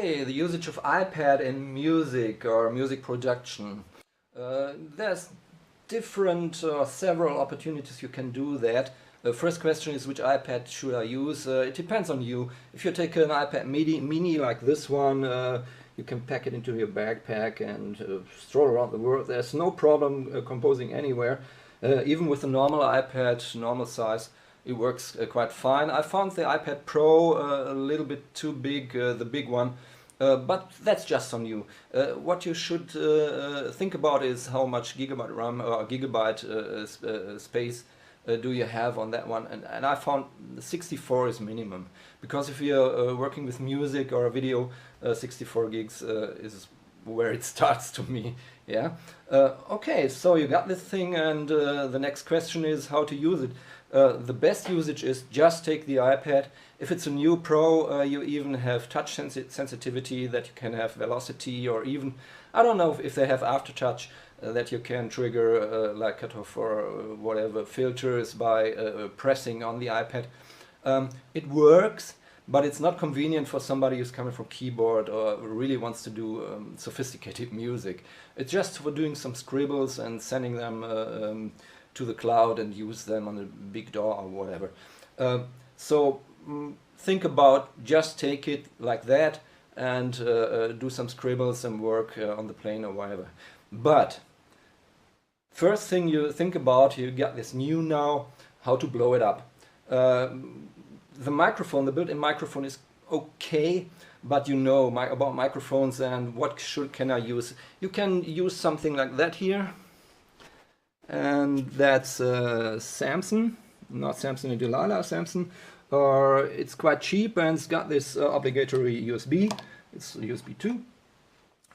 Okay, the usage of iPad in music or music production. There's different several opportunities you can do that. The first question is, which iPad should I use? It depends on you. If you take an iPad mini like this one, you can pack it into your backpack and stroll around the world. There's no problem composing anywhere. Even with a normal iPad, normal size, it works quite fine. I found the iPad Pro a little bit too big, the big one, but that's just on you. What you should think about is how much gigabyte RAM or gigabyte space do you have on that one, and I found 64 is minimum, because if you're working with music or video, 64 gigs is where it starts to me. Yeah. Okay, so you got this thing, and the next question is how to use it. The best usage is just take the iPad. If it's a new Pro, you even have touch sensitivity, that you can have velocity, or even, I don't know if they have aftertouch, that you can trigger like cutoff or whatever filters by pressing on the iPad. It works, but it's not convenient for somebody who's coming from keyboard or really wants to do sophisticated music. It's just for doing some scribbles and sending them to the cloud and use them on a big DAW or whatever. So think about just take it like that and do some scribbles and work on the plane or whatever. But first thing you think about, you got this new now, how to blow it up. The microphone, the built-in microphone is okay, but you know about microphones and what can I use. You can use something like that here, and that's Samson, not Samson and Delilah, Samson. Or it's quite cheap and it's got this obligatory USB. It's USB 2.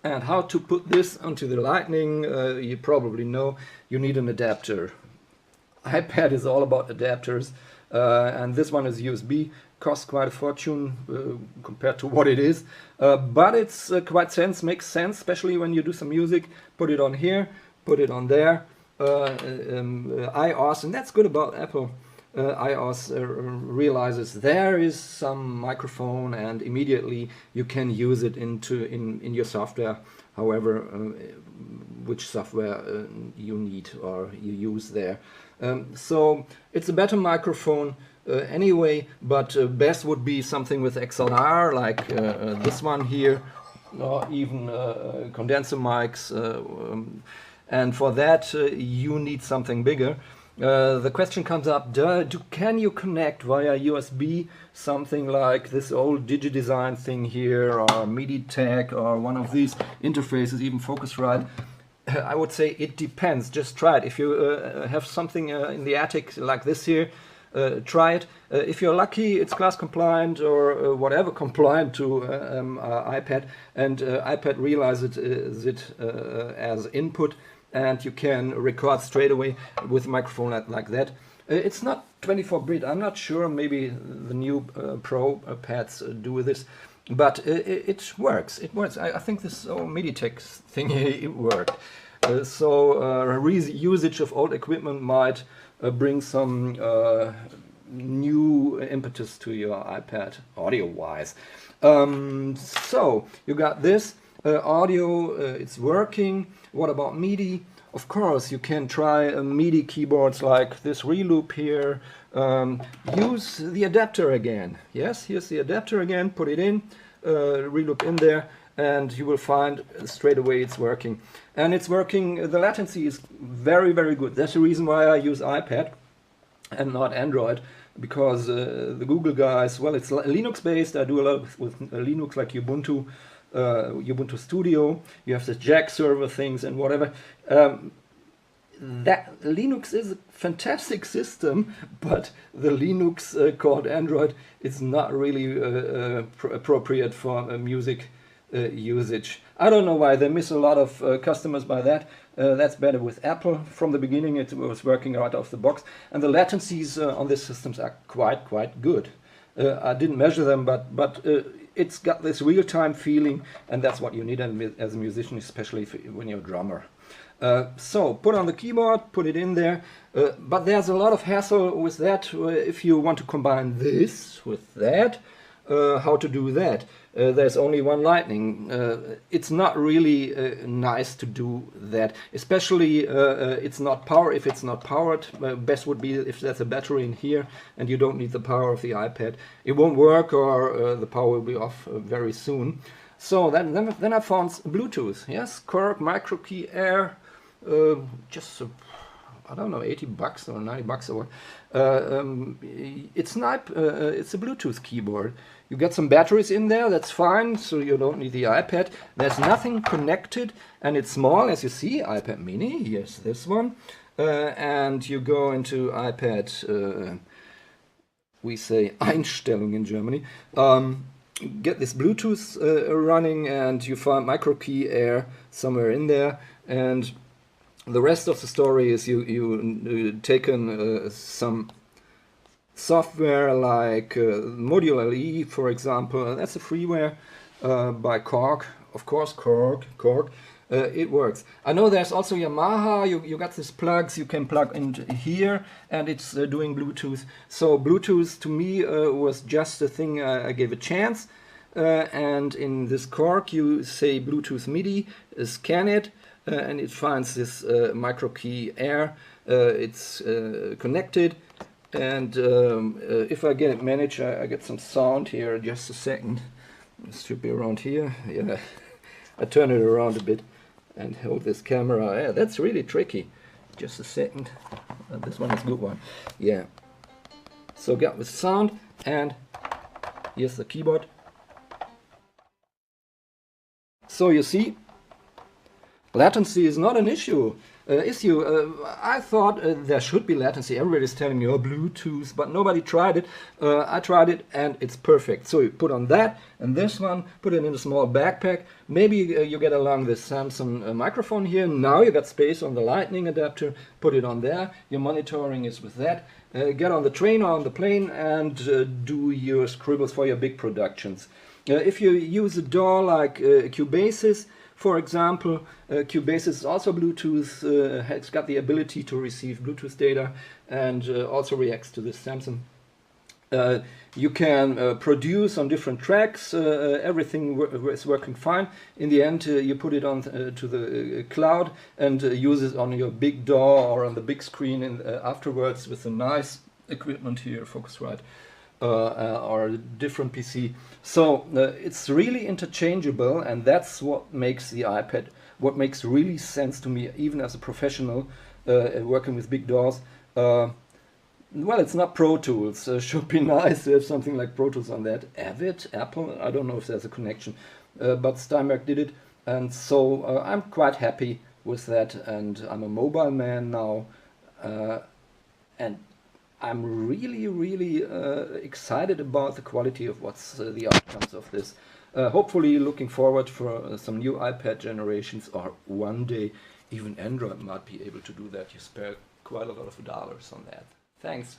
And how to put this onto the Lightning, you probably know, you need an adapter. iPad is all about adapters, and this one is USB, costs quite a fortune compared to what it is, but it's makes sense, especially when you do some music. Put it on here, put it on there, iOS, and that's good about Apple. iOS realizes there is some microphone, and immediately you can use it in your software, however which software you need or you use there. So it's a better microphone anyway, but best would be something with XLR like this one here, or even condenser mics, and for that you need something bigger. The question comes up, can you connect via USB something like this old DigiDesign thing here, or Midi Tech, or one of these interfaces, even Focusrite? I would say it depends. Just try it. If you have something in the attic like this here, try it. If you're lucky, it's class compliant or whatever compliant to iPad, and iPad realizes it as input, and you can record straight away with a microphone like that. It's not 24-bit, I'm not sure, maybe the new Pro pads do this, but it works. It works. I think this Midi Tech thing, it worked. So usage of old equipment might bring some new impetus to your iPad audio-wise. So you got this. Audio, it's working. What about MIDI? Of course, you can try MIDI keyboards like this reloop here. Use the adapter again. Yes, here's the adapter again. Put it in, reloop in there, and you will find straight away it's working. And it's working. The latency is very, very good. That's the reason why I use iPad and not Android, because the Google guys, well, it's Linux based. I do a lot with Linux, like Ubuntu. Ubuntu Studio, you have the Jack server things and whatever. That Linux is a fantastic system, but the Linux called Android is not really appropriate for music usage. I don't know why they miss a lot of customers by that. That's better with Apple. From the beginning it was working right off the box, and the latencies on these systems are quite good. I didn't measure them, but it's got this real-time feeling, and that's what you need as a musician, especially when you're a drummer. So put on the keyboard, put it in there, but there's a lot of hassle with that if you want to combine this with that. How to do that? there's only one lightning. It's not really nice to do that, especially it's not power. If it's not powered, best would be if there's a battery in here and you don't need the power of the iPad. It won't work, or the power will be off very soon. So then I found Bluetooth. Yes, Korg Micro Key Air, just I don't know, 80 bucks or 90 bucks or what. It's a Bluetooth keyboard. You get some batteries in there, that's fine, so you don't need the iPad. There's nothing connected, and it's small, as you see, iPad mini, here's this one. And you go into iPad, we say Einstellung in Germany. Get this Bluetooth running, and you find Micro Key Air somewhere in there. And the rest of the story is you taken some software like Module LE, for example. That's a freeware by Korg. Of course, Korg. It works. I know there's also Yamaha. You got these plugs you can plug into here, and it's doing Bluetooth. So Bluetooth to me was just a thing I gave a chance. And in this Korg you say Bluetooth MIDI, scan it, and it finds this Micro Key Air. It's connected. And if I get it managed, I get some sound here. Just a second. It should be around here. Yeah, I turn it around a bit and hold this camera. Yeah, that's really tricky. Just a second. This one is a good one. Yeah. So got the sound, and here's the keyboard. So you see, latency is not an issue. I thought there should be latency. Everybody's telling me, oh, Bluetooth, but nobody tried it. I tried it, and it's perfect. So you put on that and this one, put it in a small backpack. Maybe you get along this Samsung microphone here. Now you got space on the Lightning adapter. Put it on there. Your monitoring is with that. Get on the train or on the plane and do your scribbles for your big productions. If you use a DAW like Cubasis, for example, Cubasis is also Bluetooth, has got the ability to receive Bluetooth data, and also reacts to this Samsung. You can produce on different tracks, everything is working fine. In the end, you put it on to the cloud and use it on your big DAW or on the big screen afterwards with a nice equipment here, Focusrite. Or a different PC. So it's really interchangeable, and that's what makes the iPad, what makes really sense to me, even as a professional working with big DAWs. Well, it's not Pro Tools. Should be nice to have something like Pro Tools on that. Avid, Apple, I don't know if there's a connection, but Steinberg did it, and so I'm quite happy with that, and I'm a mobile man now, and I'm really excited about the quality of what's the outcomes of this. Hopefully looking forward for some new iPad generations, or one day even Android might be able to do that. You spare quite a lot of dollars on that. Thanks.